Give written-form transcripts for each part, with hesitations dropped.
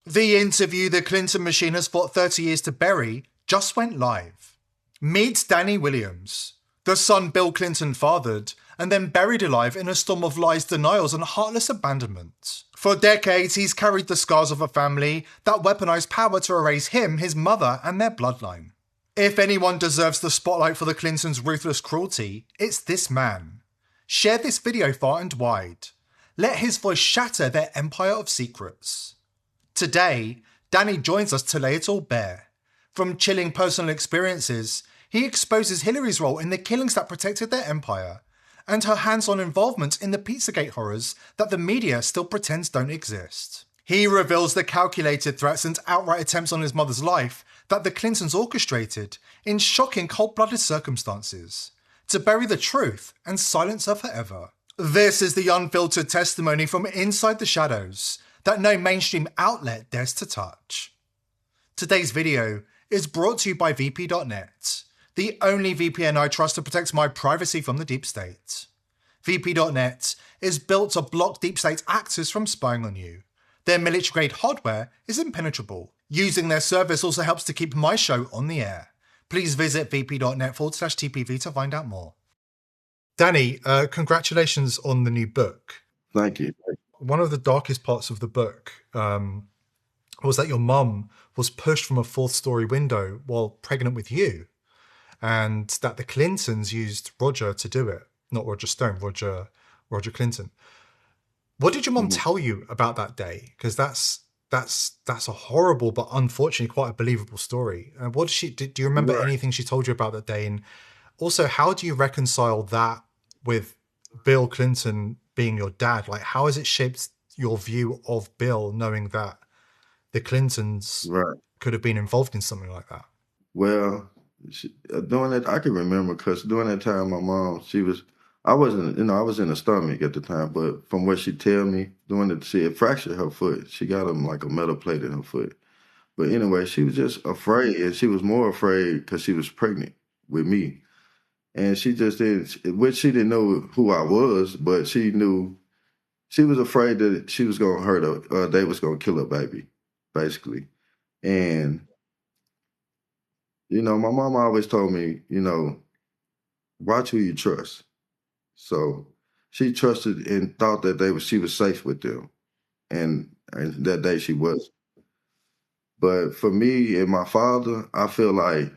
The interview the Clinton machine has fought 30 years to bury just went live. Meet Danny Williams, the son Bill Clinton fathered and then buried alive in a storm of lies, denials and heartless abandonment. For decades, he's carried the scars of a family that weaponized power to erase him, his mother and their bloodline. If anyone deserves the spotlight for the Clintons' ruthless cruelty, it's this man. Share this video far and wide. Let his voice shatter their empire of secrets. Today, Danny joins us to lay it all bare. From chilling personal experiences, he exposes Hillary's role in the killings that protected their empire, and her hands-on involvement in the Pizzagate horrors that the media still pretends don't exist. He reveals the calculated threats and outright attempts on his mother's life that the Clintons orchestrated in shocking cold-blooded circumstances to bury the truth and silence her forever. This is the unfiltered testimony from inside the shadows that no mainstream outlet dares to touch. Today's video is brought to you by VP.net, the only VPN I trust to protect my privacy from the deep state. VP.net is built to block deep state actors from spying on you. Their military-grade hardware is impenetrable. Using their service also helps to keep my show on the air. Please visit vp.net/TPV to find out more. Danny, congratulations on the new book. Thank you. One of the darkest parts of the book was that your mum was pushed from a fourth-story window while pregnant with you, and that the Clintons used Roger to do it. Not Roger Stone, Roger Clinton. What did your mum tell you about that day? Because that's a horrible but unfortunately quite a believable story. And what did she? Do you remember anything she told you about that day? And also, how do you reconcile that with Bill Clinton being your dad? Like, how has it shaped your view of Bill, knowing that the Clintons could have been involved in something like that? Well, during that, I can remember because during that time, my mom, I was in the stomach at the time, but from what she tell me, she had fractured her foot. She got like a metal plate in her foot. But anyway, she was just afraid, and she was more afraid because she was pregnant with me. And she just she didn't know who I was, but she knew, she was afraid that she was going to hurt her, they was going to kill her baby, basically. And, my mom always told me, watch who you trust. So she trusted and thought that she was safe with them. And that day she was. But for me and my father, I feel like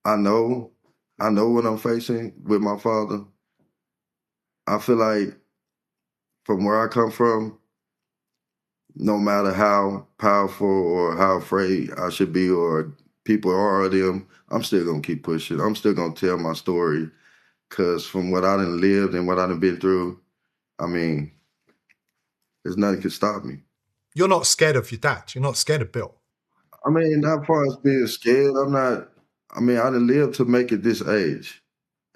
I know what I'm facing with my father. I feel like from where I come from, no matter how powerful or how afraid I should be or people are of them, I'm still going to keep pushing. I'm still going to tell my story because from what I done lived and what I done been through, I mean, there's nothing can stop me. You're not scared of your dad. You're not scared of Bill. I mean, not far as being scared. I done lived to make it this age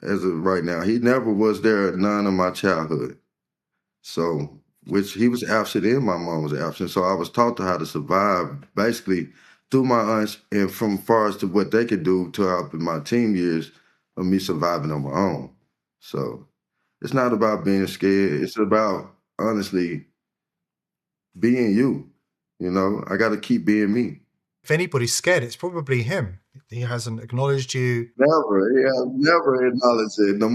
as of right now. He never was there at none of my childhood. So, which he was absent and my mom was absent. So I was taught how to survive basically through my aunts and from far as to what they could do to help in my teen years of me surviving on my own. So it's not about being scared. It's about, honestly, being you. I got to keep being me. If anybody's scared, it's probably him. He hasn't acknowledged you. Never. He has never acknowledged it. The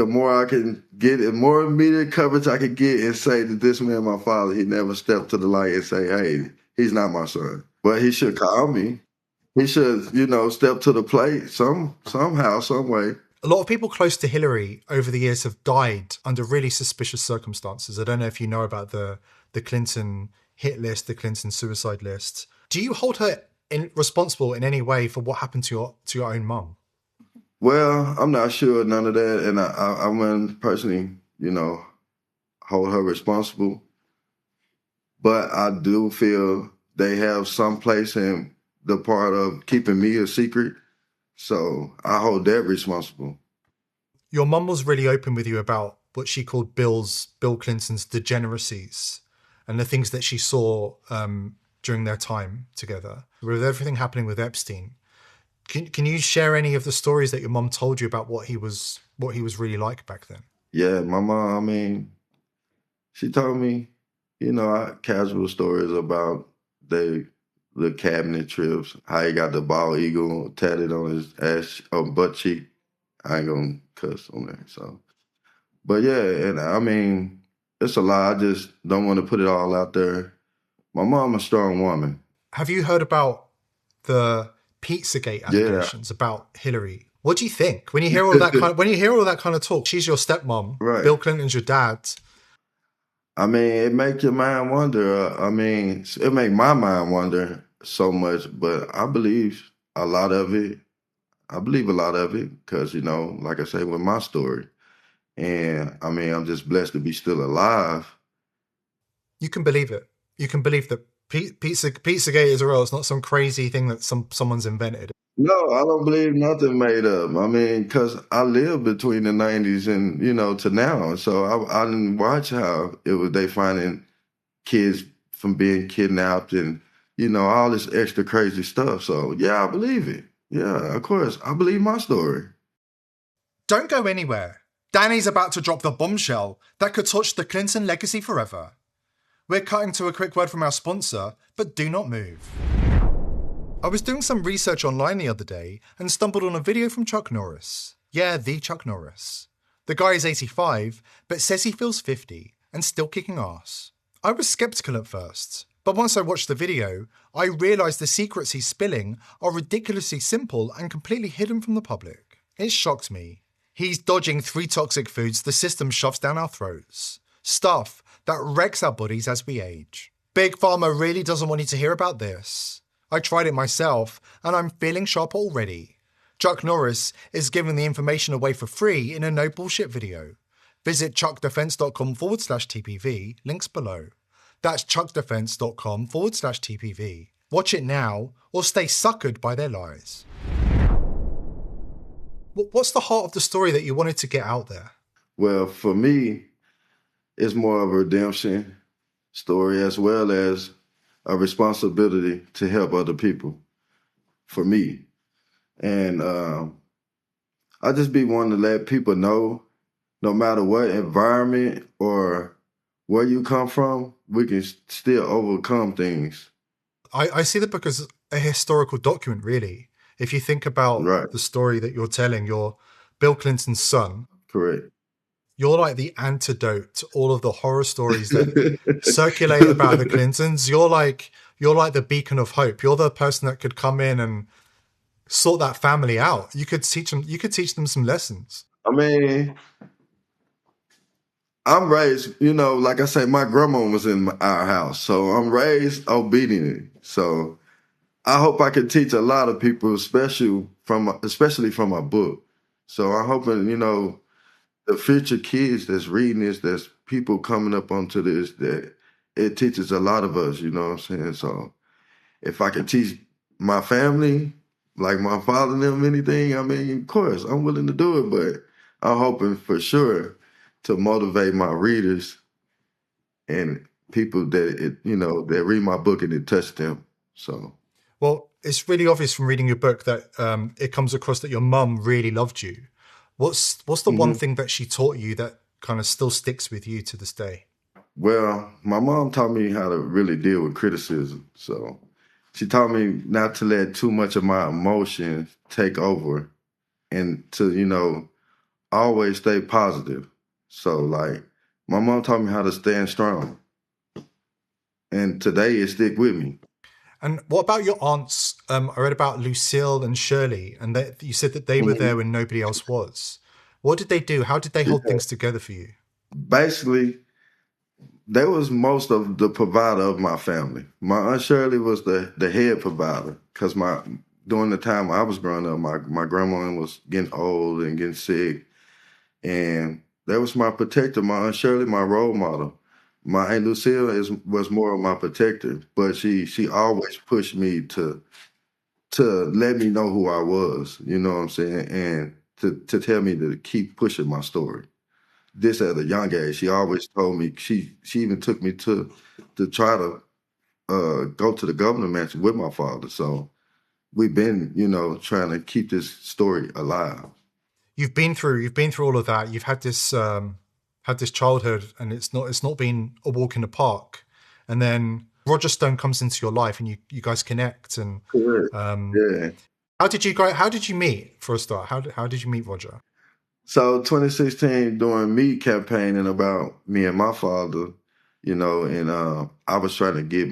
more I can get, the more immediate coverage I can get and say that this man, my father, he never stepped to the light and say, hey, he's not my son. But he should call me. He should, step to the plate somehow, some way. A lot of people close to Hillary over the years have died under really suspicious circumstances. I don't know if you know about the Clinton hit list, the Clinton suicide list. Do you hold her responsible in any way for what happened to your own mom? Well, I'm not sure none of that, and I wouldn't personally, hold her responsible. But I do feel they have some place in the part of keeping me a secret, so I hold that responsible. Your mum was really open with you about what she called Bill Clinton's degeneracies and the things that she saw during their time together. With everything happening with Epstein, can you share any of the stories that your mom told you about what he was really like back then? Yeah, my mom, she told me, casual stories about the cabinet trips, how he got the bald eagle tatted on his ass, butt cheek. I ain't gonna cuss on there. So, but yeah, and I mean, it's a lot. I just don't want to put it all out there. My mom a strong woman. Have you heard about the Pizzagate allegations about Hillary? What do you think when you hear all that kind of talk? She's your stepmom. Right. Bill Clinton's your dad. I mean, it makes your mind wonder. I mean, it make my mind wonder so much, but I believe a lot of it. I believe a lot of it because, you know, like I say, with my story. And I mean, I'm just blessed to be still alive. You can believe it. You can believe that Pizzagate is real. It's not some crazy thing that someone's invented. No, I don't believe nothing made up. I mean, because I lived between the 90s and, you know, to now. So I didn't watch how they finding kids from being kidnapped and, you know, all this extra crazy stuff. So, yeah, I believe it. Yeah, of course. I believe my story. Don't go anywhere. Danny's about to drop the bombshell that could touch the Clinton legacy forever. We're cutting to a quick word from our sponsor, but do not move. I was doing some research online the other day and stumbled on a video from Chuck Norris. Yeah, the Chuck Norris. The guy is 85, but says he feels 50 and still kicking ass. I was skeptical at first, but once I watched the video, I realised the secrets he's spilling are ridiculously simple and completely hidden from the public. It shocked me. He's dodging 3 toxic foods the system shoves down our throats. Stuff that wrecks our bodies as we age. Big Pharma really doesn't want you to hear about this. I tried it myself, and I'm feeling sharp already. Chuck Norris is giving the information away for free in a no bullshit video. Visit chuckdefense.com/TPV, links below. That's chuckdefense.com/TPV. Watch it now, or stay suckered by their lies. What's the heart of the story that you wanted to get out there? Well, for me, it's more of a redemption story as well as a responsibility to help other people for me. And I just be wanting to let people know, no matter what environment or where you come from, we can still overcome things. I see the book as a historical document, really. If you think about the story that you're telling, you're Bill Clinton's son. Correct. You're like the antidote to all of the horror stories that circulate about the Clintons. You're like the beacon of hope. You're the person that could come in and sort that family out. You could teach them some lessons. I mean, I'm raised, you know, like I say, my grandma was in our house, so I'm raised obedient. So I hope I can teach a lot of people, especially from my book. So I'm hoping, you know, the future kids that's reading this, there's people coming up onto this, that it teaches a lot of us, you know what I'm saying? So if I can teach my family, like my father and them, anything, I mean, of course, I'm willing to do it, but I'm hoping for sure to motivate my readers and people that, that read my book and it touched them. So, well, it's really obvious from reading your book that it comes across that your mum really loved you. What's the one thing that she taught you that kind of still sticks with you to this day? Well, my mom taught me how to really deal with criticism. So she taught me not to let too much of my emotions take over and to, always stay positive. So, like, my mom taught me how to stand strong. And today it stick with me. And what about your aunts? I read about Lucille and Shirley, and you said that they were there when nobody else was. What did they do? How did they hold things together for you? Basically, they was most of the provider of my family. My Aunt Shirley was the head provider because during the time I was growing up, my grandma was getting old and getting sick. And that was my protector. My Aunt Shirley, my role model. My Aunt Lucille was more of my protector, but she always pushed me to let me know who I was, you know what I'm saying, and to tell me to keep pushing my story. This at a young age, she always told me, she even took me to try to go to the governor mansion with my father. So we've been, trying to keep this story alive. You've been through all of that. You've had this childhood, and it's not been a walk in the park. And then Roger Stone comes into your life and you guys connect. And Correct. Yeah. how did you meet, for a start? How did you meet Roger? So 2016, during me campaigning about me and my father, and I was trying to get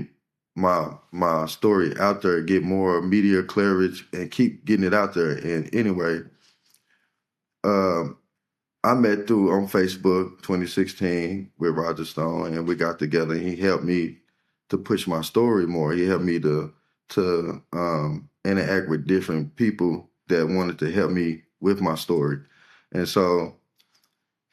my story out there, get more media coverage, and keep getting it out there. And anyway, I met through on Facebook 2016 with Roger Stone, and we got together. And he helped me to push my story more. He helped me to interact with different people that wanted to help me with my story. And so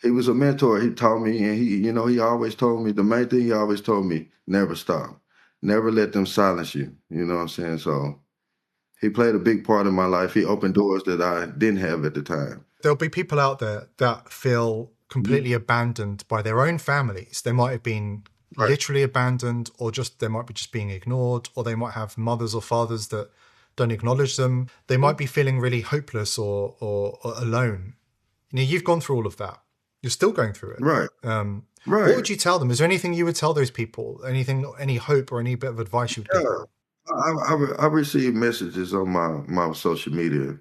he was a mentor. He taught me, and he always told me, the main thing he always told me, never stop. Never let them silence you. You know what I'm saying? So he played a big part in my life. He opened doors that I didn't have at the time. There'll be people out there that feel completely abandoned by their own families. They might have been literally abandoned, or they might be just being ignored, or they might have mothers or fathers that don't acknowledge them. They might be feeling really hopeless or alone. You've gone through all of that. You're still going through it. Right. Right. What would you tell them? Is there anything you would tell those people? Any hope or any bit of advice you would give them? I receive messages on my social media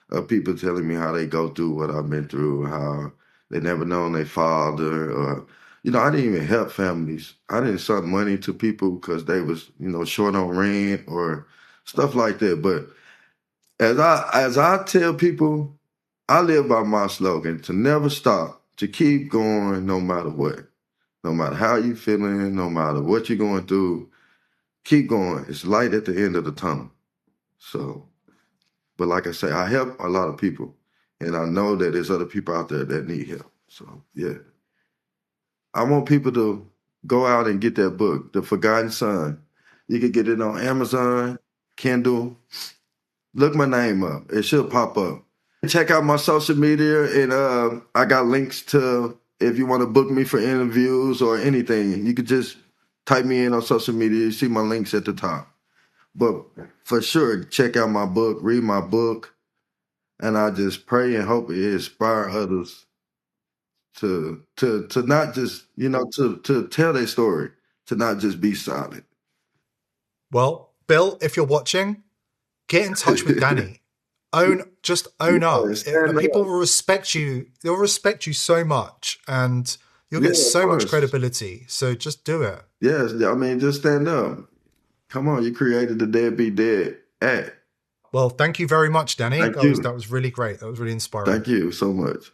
of people telling me how they go through what I've been through, how they never known their father, or I didn't even help families. I didn't send money to people because they was short on rent or stuff like that. But as I tell people, I live by my slogan: to never stop, to keep going, no matter what, no matter how you feeling, no matter what you're going through. Keep going. It's light at the end of the tunnel. So, but like I say, I help a lot of people, and I know that there's other people out there that need help. So, yeah. I want people to go out and get that book, The Forgotten Son. You can get it on Amazon, Kindle. Look my name up. It should pop up. Check out my social media, and I got links to, if you want to book me for interviews or anything, you could just type me in on social media. You see my links at the top. But for sure, check out my book, read my book, and I just pray and hope it inspire others to not just, to tell their story, to not just be silent. Well, Bill, if you're watching, get in touch with Danny. Own up. People will respect you. They'll respect you so much, and you'll get so much credibility. So just do it. Yes, I mean, just stand up. Come on, you created the Dead Be Dead act. Well, thank you very much, Danny. That was really great. That was really inspiring. Thank you so much.